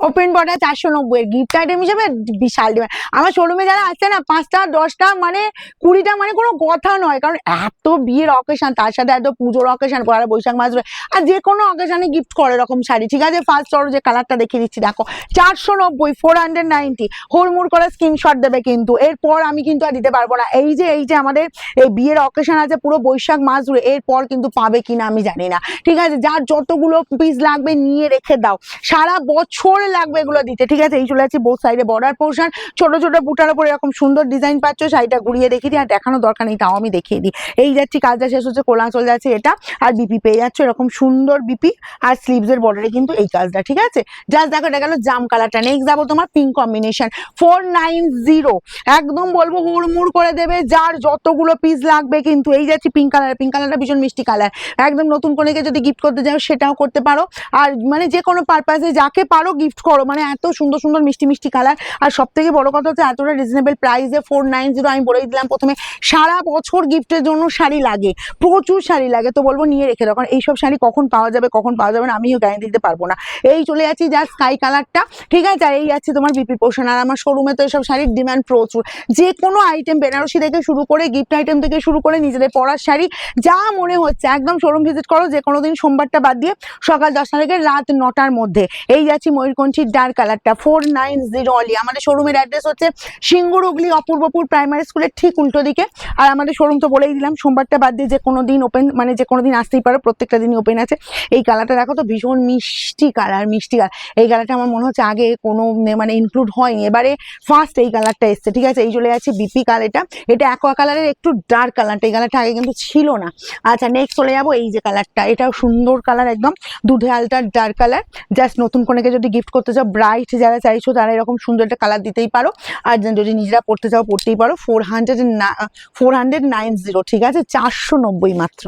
Open border 490 gift item হিসেবে বিশাল demand. আমার শোরুমে যারা আছে না 5টা 10টা মানে 20টা মানে কোনো কথা নয়, কারণ এত বিয়ের অকেশন, তার সাথে এত পুজোর অকেশন, পরে বৈশাখ মাস ধরে আর যে কোনো অকেশনে গিফট করে এরকম শাড়ি। ঠিক আছে, ফার্স্ট অর যে কালারটা দেখিয়ে দিচ্ছি দেখো 490 490 হুড়মুড় করে স্ক্রিনশট দেবে কিন্তু, এরপর আমি কিন্তু আর দিতে পারবো না। এই যে আমাদের এই বিয়ের অকেশন আছে পুরো বৈশাখ মাস ধরে, এরপর কিন্তু পাবে কিনা আমি জানি না। ঠিক আছে, যার যতগুলো পিস লাগবে নিয়ে রেখে দাও, সারা বছর লাগবে এগুলো দিতে। ঠিক আছে, এই চলে যাচ্ছি বোথ সাইডে বর্ডার পোর্শন, ছোট ছোট বুটার উপরে এরকম সুন্দর ডিজাইন পাচ্ছ। শাড়িটা ঘুরিয়ে দেখিয়ে দিই, আর দেখানোর দরকার নেই তাও আমি দেখিয়ে দিই। এই যাচ্ছি, কাজটা শেষ হচ্ছে, কোলা চলে যাচ্ছে এটা, আর বিপি পেয়ে যাচ্ছ এরকম সুন্দর বিপি, আর স্লিভস এর বর্ডারে কিন্তু এই কাজটা। ঠিক আছে, জাস্ট দেখো এটা গেল জাম কালারটা। নেক্সট যাবো তোমার পিঙ্ক কম্বিনেশন 490, একদম বলবো হুড়মুড় করে দেবে যার যতগুলো পিস লাগবে কিন্তু। এই যাচ্ছি পিঙ্ক কালার, পিঙ্ক কালারটা ভীষণ মিষ্টি কালার, একদম নতুন কনেকে যদি গিফট করতে যাও সেটাও করতে পারো, আর মানে যে কোনো পারপাসে যাকে পারো গিফট করো, মানে এত সুন্দর সুন্দর মিষ্টি মিষ্টি কালার। আর সব থেকে বড় কথা হচ্ছে এতটা রিজনেবল প্রাইসে 490। আমি বলেই দিলাম প্রথমে, সারা বছর গিফটের জন্য শাড়ি লাগে, প্রচুর শাড়ি লাগে, তো বলবো নিয়ে রেখে দাও, কারণ এইসব শাড়ি কখন পাওয়া যাবে কখন পাওয়া যাবে না আমিও গ্যারান্টি দিতে পারবো না। এই চলে যাচ্ছি যা স্কাই কালারটা। ঠিক আছে, আর এই যাচ্ছে তোমার বিপি পোর্শন। আর আমার শোরুমে তো এসব শাড়ির ডিমান্ড প্রচুর, যে কোনো আইটেম বেনারসি থেকে শুরু করে গিফট আইটেম থেকে শুরু করে নিজেদের পরার শাড়ি যা মনে হচ্ছে একদম শোরুম ভিজিট করো, যে কোনো দিন সোমবারটা বাদ দিয়ে সকাল 10টা থেকে রাত 9টার মধ্যে। এই যাচ্ছি ময়ূরকণ্ঠীর ডার্ক কালারটা 490 অনলি। আমাদের শোরুমের অ্যাড্রেস হচ্ছে সিঙ্গুর হুগলি অপূর্বপুর প্রাইমারি স্কুলের ঠিক উল্টো দিকে। আর আমাদের শোরুম তো বলেই দিলাম সোমবারটা বাদ দিয়ে যে কোনো দিন ওপেন, মানে যে কোনো দিন আসতেই পারো, প্রত্যেকটা দিনই ওপেন আছে। এই কালারটা দেখো তো ভীষণ মিষ্টি কালার, মিষ্টি কালার। এই কালারটা আমার মনে হচ্ছে আগে কোনো মানে ইনক্লুড হয়নি, এবারে ফার্স্ট এই কালারটা এসছে। ঠিক আছে, এই চলে যাচ্ছে বিপি কালারটা, এটা অ্যাকোয়া কালারের একটু ডার্ক কালারটা, এই কালারটা আগে কিন্তু ছিল না। আচ্ছা নেক্সট চলে যাবো এই যে কালারটা, এটাও সুন্দর কালার, একদম দুধে আলটার ডার্ক কালার। জাস্ট নতুন কনেকে যদি গিফট করতে চাও, ব্রাইট যারা চাইছো তারা এরকম সুন্দর একটা কালার দিতেই পারো, আর যদি নিজেরা পড়তে চাও পড়তেই পারো। 490। ঠিক আছে, 490 মাত্র।